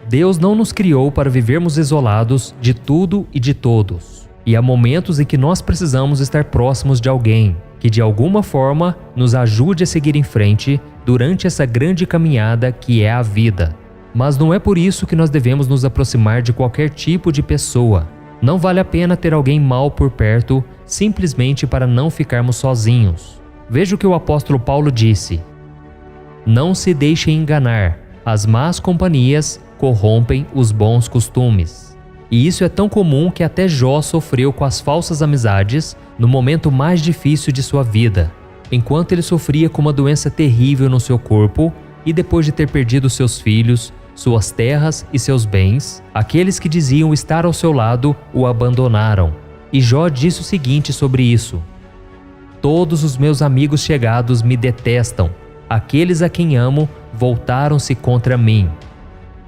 Deus não nos criou para vivermos isolados de tudo e de todos. E há momentos em que nós precisamos estar próximos de alguém que de alguma forma nos ajude a seguir em frente durante essa grande caminhada que é a vida. Mas não é por isso que nós devemos nos aproximar de qualquer tipo de pessoa. Não vale a pena ter alguém mau por perto simplesmente para não ficarmos sozinhos. Veja o que o apóstolo Paulo disse: não se deixem enganar, as más companhias corrompem os bons costumes. E isso é tão comum que até Jó sofreu com as falsas amizades no momento mais difícil de sua vida, enquanto ele sofria com uma doença terrível no seu corpo e depois de ter perdido seus filhos, suas terras e seus bens, aqueles que diziam estar ao seu lado o abandonaram. E Jó disse o seguinte sobre isso: todos os meus amigos chegados me detestam, aqueles a quem amo voltaram-se contra mim.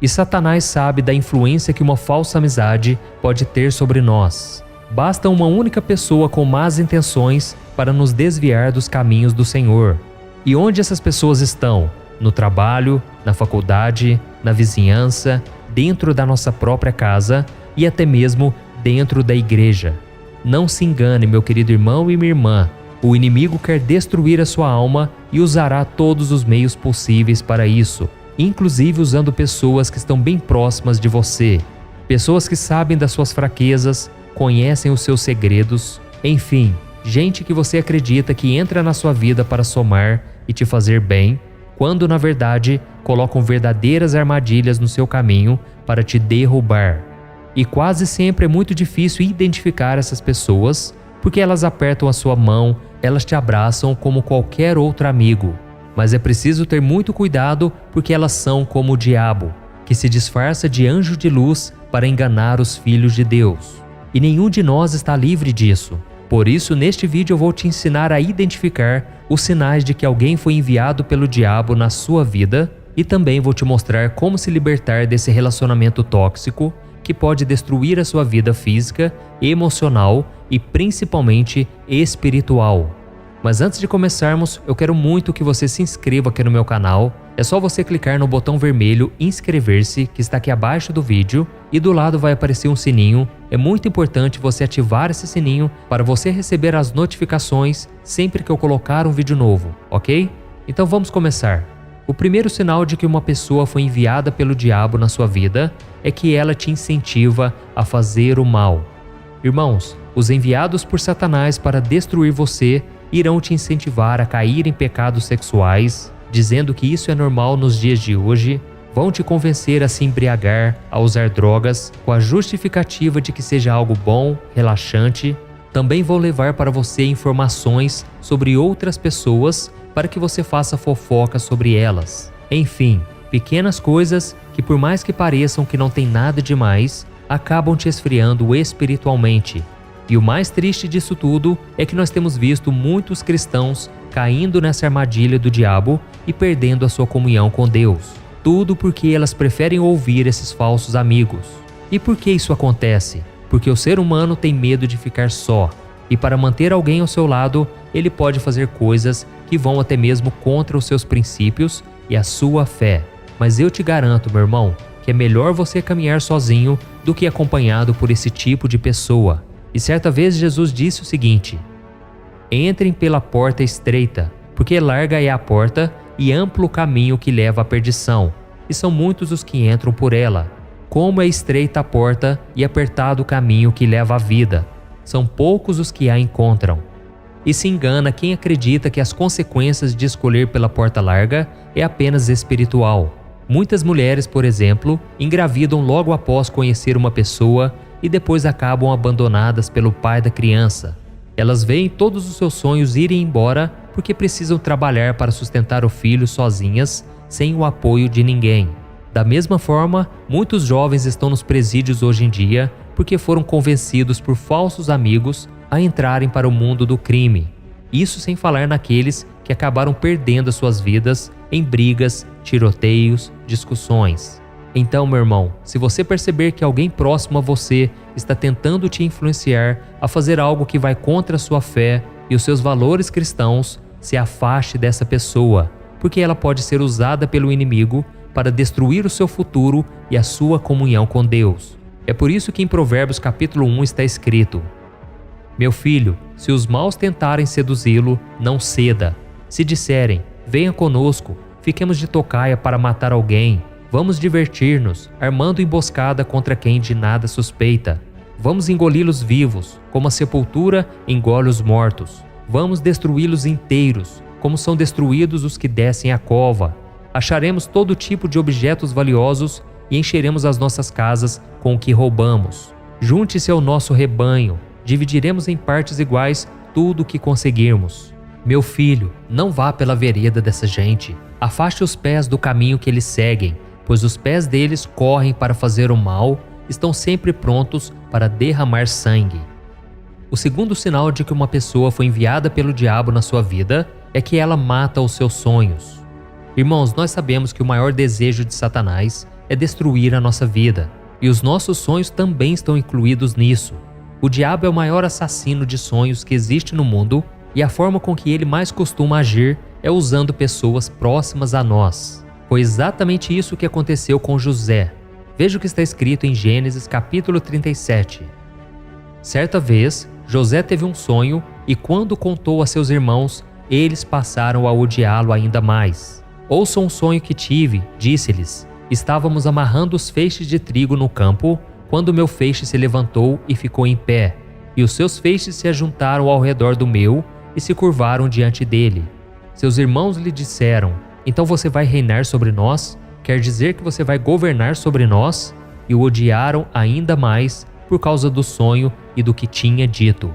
E Satanás sabe da influência que uma falsa amizade pode ter sobre nós. Basta uma única pessoa com más intenções para nos desviar dos caminhos do Senhor. E onde essas pessoas estão? No trabalho, na faculdade, na vizinhança, dentro da nossa própria casa e até mesmo dentro da igreja. Não se engane, meu querido irmão e minha irmã. O inimigo quer destruir a sua alma e usará todos os meios possíveis para isso, inclusive usando pessoas que estão bem próximas de você, pessoas que sabem das suas fraquezas, conhecem os seus segredos, enfim, gente que você acredita que entra na sua vida para somar e te fazer bem, quando na verdade colocam verdadeiras armadilhas no seu caminho para te derrubar. E quase sempre é muito difícil identificar essas pessoas, porque elas apertam a sua mão, elas te abraçam como qualquer outro amigo. Mas é preciso ter muito cuidado porque elas são como o diabo, que se disfarça de anjo de luz para enganar os filhos de Deus. E nenhum de nós está livre disso. Por isso, neste vídeo eu vou te ensinar a identificar os sinais de que alguém foi enviado pelo diabo na sua vida e também vou te mostrar como se libertar desse relacionamento tóxico que pode destruir a sua vida física, emocional e principalmente espiritual. Mas antes de começarmos, eu quero muito que você se inscreva aqui no meu canal. É só você clicar no botão vermelho inscrever-se que está aqui abaixo do vídeo e do lado vai aparecer um sininho. É muito importante você ativar esse sininho para você receber as notificações sempre que eu colocar um vídeo novo, ok? Então vamos começar. O primeiro sinal de que uma pessoa foi enviada pelo diabo na sua vida é que ela te incentiva a fazer o mal. Irmãos, os enviados por Satanás para destruir você irão te incentivar a cair em pecados sexuais, dizendo que isso é normal nos dias de hoje, vão te convencer a se embriagar, a usar drogas, com a justificativa de que seja algo bom, relaxante. Também vão levar para você informações sobre outras pessoas para que você faça fofoca sobre elas. Enfim, pequenas coisas que por mais que pareçam que não tem nada demais, acabam te esfriando espiritualmente. E o mais triste disso tudo é que nós temos visto muitos cristãos caindo nessa armadilha do diabo e perdendo a sua comunhão com Deus. Tudo porque elas preferem ouvir esses falsos amigos. E por que isso acontece? Porque o ser humano tem medo de ficar só. E para manter alguém ao seu lado, ele pode fazer coisas que vão até mesmo contra os seus princípios e a sua fé. Mas eu te garanto, meu irmão, que é melhor você caminhar sozinho do que acompanhado por esse tipo de pessoa. E certa vez Jesus disse o seguinte: entrem pela porta estreita, porque larga é a porta e amplo o caminho que leva à perdição, e são muitos os que entram por ela. Como é estreita a porta e apertado o caminho que leva à vida, são poucos os que a encontram. E se engana quem acredita que as consequências de escolher pela porta larga é apenas espiritual. Muitas mulheres, por exemplo, engravidam logo após conhecer uma pessoa e depois acabam abandonadas pelo pai da criança. Elas veem todos os seus sonhos irem embora porque precisam trabalhar para sustentar o filho sozinhas, sem o apoio de ninguém. Da mesma forma, muitos jovens estão nos presídios hoje em dia porque foram convencidos por falsos amigos a entrarem para o mundo do crime. Isso sem falar naqueles que acabaram perdendo as suas vidas em brigas, tiroteios, discussões. Então, meu irmão, se você perceber que alguém próximo a você está tentando te influenciar a fazer algo que vai contra a sua fé e os seus valores cristãos, se afaste dessa pessoa, porque ela pode ser usada pelo inimigo para destruir o seu futuro e a sua comunhão com Deus. É por isso que em Provérbios capítulo 1 está escrito: Meu filho, se os maus tentarem seduzi-lo, não ceda. Se disserem, venha conosco, fiquemos de tocaia para matar alguém, vamos divertir-nos, armando emboscada contra quem de nada suspeita. Vamos engoli-los vivos, como a sepultura engole os mortos. Vamos destruí-los inteiros, como são destruídos os que descem a cova. Acharemos todo tipo de objetos valiosos e encheremos as nossas casas com o que roubamos. Junte-se ao nosso rebanho, dividiremos em partes iguais tudo o que conseguirmos. Meu filho, não vá pela vereda dessa gente. Afaste os pés do caminho que eles seguem, pois os pés deles correm para fazer o mal, estão sempre prontos para derramar sangue. O segundo sinal de que uma pessoa foi enviada pelo diabo na sua vida é que ela mata os seus sonhos. Irmãos, nós sabemos que o maior desejo de Satanás é destruir a nossa vida, e os nossos sonhos também estão incluídos nisso. O diabo é o maior assassino de sonhos que existe no mundo, e a forma com que ele mais costuma agir é usando pessoas próximas a nós. Foi exatamente isso que aconteceu com José. Veja o que está escrito em Gênesis capítulo 37. Certa vez, José teve um sonho e quando contou a seus irmãos, eles passaram a odiá-lo ainda mais. Ouçam um sonho que tive, disse-lhes. Estávamos amarrando os feixes de trigo no campo, quando meu feixe se levantou e ficou em pé, e os seus feixes se ajuntaram ao redor do meu e se curvaram diante dele. Seus irmãos lhe disseram, então você vai reinar sobre nós? Quer dizer que você vai governar sobre nós? E o odiaram ainda mais por causa do sonho e do que tinha dito.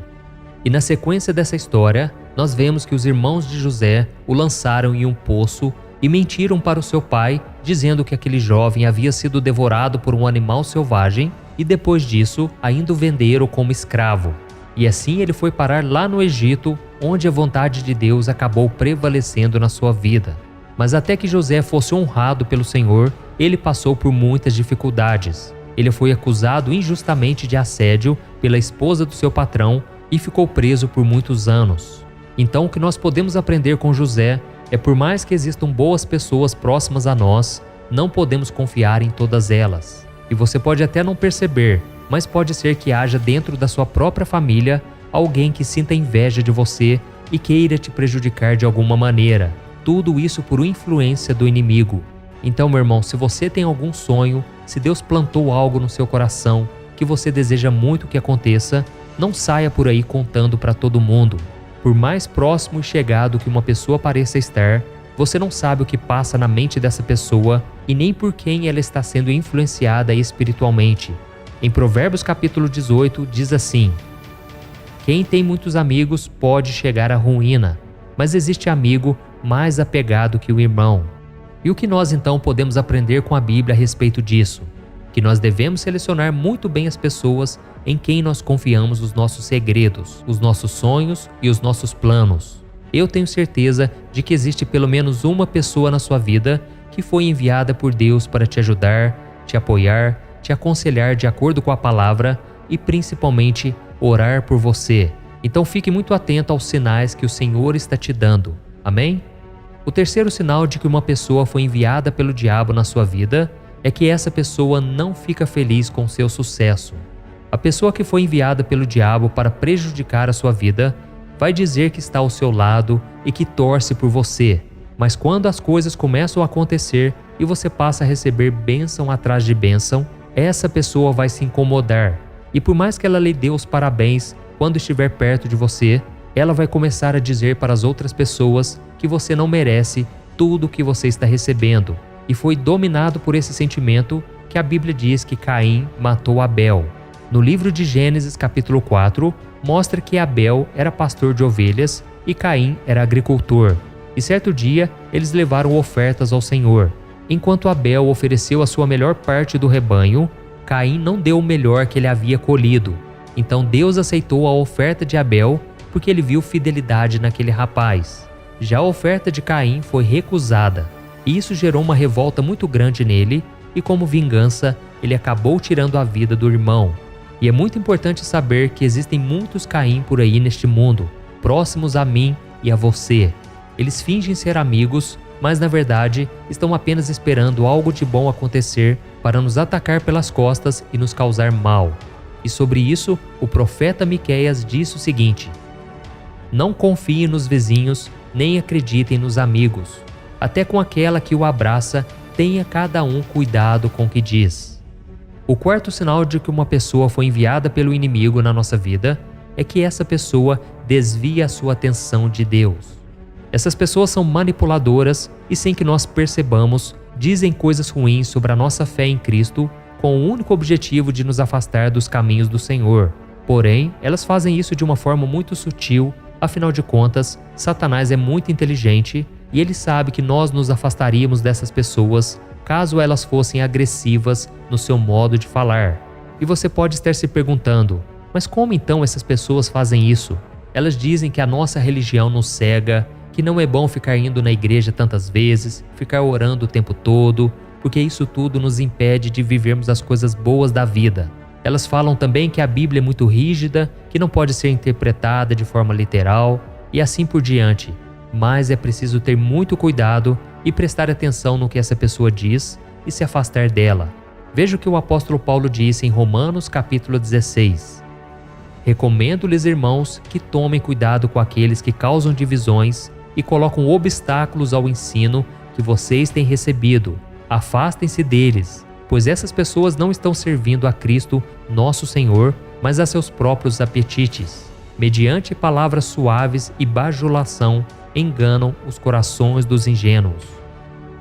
E na sequência dessa história, nós vemos que os irmãos de José o lançaram em um poço e mentiram para o seu pai, dizendo que aquele jovem havia sido devorado por um animal selvagem e depois disso ainda o venderam como escravo. E assim ele foi parar lá no Egito, onde a vontade de Deus acabou prevalecendo na sua vida. Mas até que José fosse honrado pelo Senhor, ele passou por muitas dificuldades. Ele foi acusado injustamente de assédio pela esposa do seu patrão e ficou preso por muitos anos. Então o que nós podemos aprender com José é por mais que existam boas pessoas próximas a nós, não podemos confiar em todas elas. E você pode até não perceber, mas pode ser que haja dentro da sua própria família alguém que sinta inveja de você e queira te prejudicar de alguma maneira. Tudo isso por influência do inimigo. Então, meu irmão, se você tem algum sonho, se Deus plantou algo no seu coração que você deseja muito que aconteça, não saia por aí contando para todo mundo. Por mais próximo e chegado que uma pessoa pareça estar, você não sabe o que passa na mente dessa pessoa e nem por quem ela está sendo influenciada espiritualmente. Em Provérbios capítulo 18 diz assim: Quem tem muitos amigos pode chegar à ruína, mas existe amigo mais apegado que o irmão. E o que nós então podemos aprender com a Bíblia a respeito disso? Que nós devemos selecionar muito bem as pessoas em quem nós confiamos os nossos segredos, os nossos sonhos e os nossos planos. Eu tenho certeza de que existe pelo menos uma pessoa na sua vida que foi enviada por Deus para te ajudar, te apoiar, te aconselhar de acordo com a palavra e principalmente orar por você. Então fique muito atento aos sinais que o Senhor está te dando. Amém? O terceiro sinal de que uma pessoa foi enviada pelo diabo na sua vida é que essa pessoa não fica feliz com seu sucesso. A pessoa que foi enviada pelo diabo para prejudicar a sua vida vai dizer que está ao seu lado e que torce por você, mas quando as coisas começam a acontecer e você passa a receber bênção atrás de bênção, essa pessoa vai se incomodar. E por mais que ela lhe dê os parabéns quando estiver perto de você, ela vai começar a dizer para as outras pessoas que você não merece tudo o que você está recebendo. E foi dominado por esse sentimento que a Bíblia diz que Caim matou Abel. No livro de Gênesis capítulo 4, mostra que Abel era pastor de ovelhas e Caim era agricultor. E certo dia, eles levaram ofertas ao Senhor. Enquanto Abel ofereceu a sua melhor parte do rebanho, Caim não deu o melhor que ele havia colhido. Então Deus aceitou a oferta de Abel porque ele viu fidelidade naquele rapaz. Já a oferta de Caim foi recusada. E isso gerou uma revolta muito grande nele e como vingança, ele acabou tirando a vida do irmão. E é muito importante saber que existem muitos Caim por aí neste mundo, próximos a mim e a você. Eles fingem ser amigos, mas na verdade estão apenas esperando algo de bom acontecer para nos atacar pelas costas e nos causar mal. E sobre isso, o profeta Miqueias disse o seguinte: não confiem nos vizinhos, nem acreditem nos amigos. Até com aquela que o abraça, tenha cada um cuidado com o que diz. O quarto sinal de que uma pessoa foi enviada pelo inimigo na nossa vida é que essa pessoa desvia a sua atenção de Deus. Essas pessoas são manipuladoras e, sem que nós percebamos, dizem coisas ruins sobre a nossa fé em Cristo com o único objetivo de nos afastar dos caminhos do Senhor. Porém, elas fazem isso de uma forma muito sutil. Afinal de contas, Satanás é muito inteligente e ele sabe que nós nos afastaríamos dessas pessoas caso elas fossem agressivas no seu modo de falar. E você pode estar se perguntando, mas como então essas pessoas fazem isso? Elas dizem que a nossa religião nos cega, que não é bom ficar indo na igreja tantas vezes, ficar orando o tempo todo, porque isso tudo nos impede de vivermos as coisas boas da vida. Elas falam também que a Bíblia é muito rígida, que não pode ser interpretada de forma literal e assim por diante. Mas é preciso ter muito cuidado e prestar atenção no que essa pessoa diz e se afastar dela. Veja o que o apóstolo Paulo disse em Romanos capítulo 16. Recomendo-lhes, irmãos, que tomem cuidado com aqueles que causam divisões e colocam obstáculos ao ensino que vocês têm recebido. Afastem-se deles, pois essas pessoas não estão servindo a Cristo, nosso Senhor, mas a seus próprios apetites. Mediante palavras suaves e bajulação, enganam os corações dos ingênuos.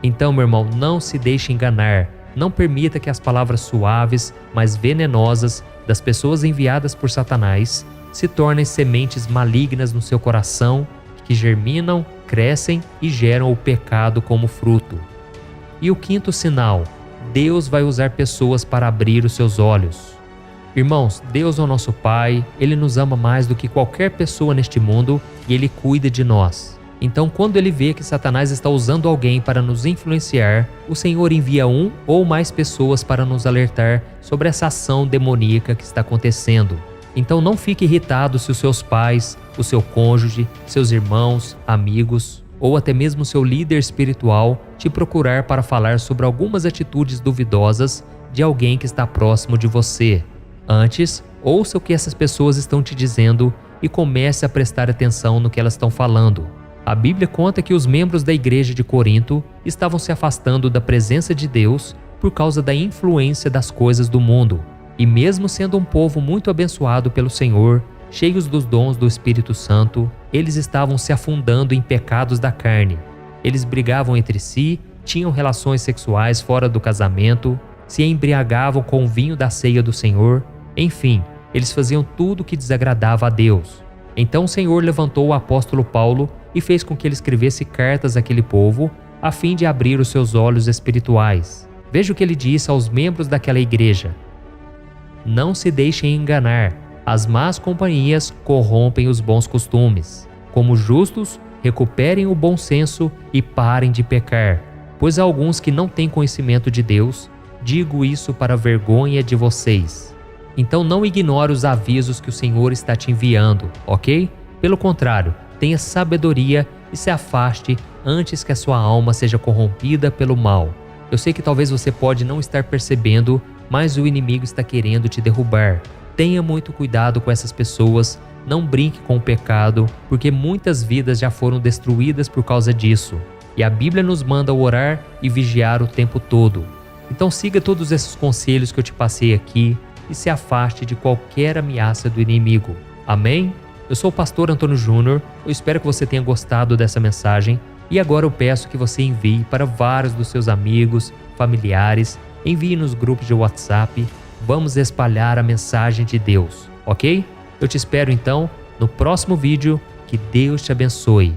Então, meu irmão, não se deixe enganar. Não permita que as palavras suaves, mas venenosas, das pessoas enviadas por Satanás se tornem sementes malignas no seu coração, que germinam, crescem e geram o pecado como fruto. E o quinto sinal: Deus vai usar pessoas para abrir os seus olhos. Irmãos, Deus é o nosso Pai, Ele nos ama mais do que qualquer pessoa neste mundo e Ele cuida de nós. Então, quando Ele vê que Satanás está usando alguém para nos influenciar, o Senhor envia um ou mais pessoas para nos alertar sobre essa ação demoníaca que está acontecendo. Então não fique irritado se os seus pais, o seu cônjuge, seus irmãos, amigos ou até mesmo seu líder espiritual te procurar para falar sobre algumas atitudes duvidosas de alguém que está próximo de você. Antes, ouça o que essas pessoas estão te dizendo e comece a prestar atenção no que elas estão falando. A Bíblia conta que os membros da igreja de Corinto estavam se afastando da presença de Deus por causa da influência das coisas do mundo. E mesmo sendo um povo muito abençoado pelo Senhor, cheios dos dons do Espírito Santo, eles estavam se afundando em pecados da carne. Eles brigavam entre si, tinham relações sexuais fora do casamento, se embriagavam com o vinho da ceia do Senhor, enfim, eles faziam tudo que desagradava a Deus. Então o Senhor levantou o apóstolo Paulo e fez com que ele escrevesse cartas àquele povo, a fim de abrir os seus olhos espirituais. Veja o que ele disse aos membros daquela igreja: não se deixem enganar, as más companhias corrompem os bons costumes. Como justos, recuperem o bom senso e parem de pecar, pois há alguns que não têm conhecimento de Deus. Digo isso para a vergonha de vocês. Então não ignore os avisos que o Senhor está te enviando, ok? Pelo contrário, tenha sabedoria e se afaste antes que a sua alma seja corrompida pelo mal. Eu sei que talvez você pode não estar percebendo, mas o inimigo está querendo te derrubar. Tenha muito cuidado com essas pessoas, não brinque com o pecado, porque muitas vidas já foram destruídas por causa disso. E a Bíblia nos manda orar e vigiar o tempo todo. Então siga todos esses conselhos que eu te passei aqui e se afaste de qualquer ameaça do inimigo. Amém? Eu sou o pastor Antônio Júnior, eu espero que você tenha gostado dessa mensagem e agora eu peço que você envie para vários dos seus amigos, familiares, envie nos grupos de WhatsApp, vamos espalhar a mensagem de Deus, ok? Eu te espero então no próximo vídeo, que Deus te abençoe.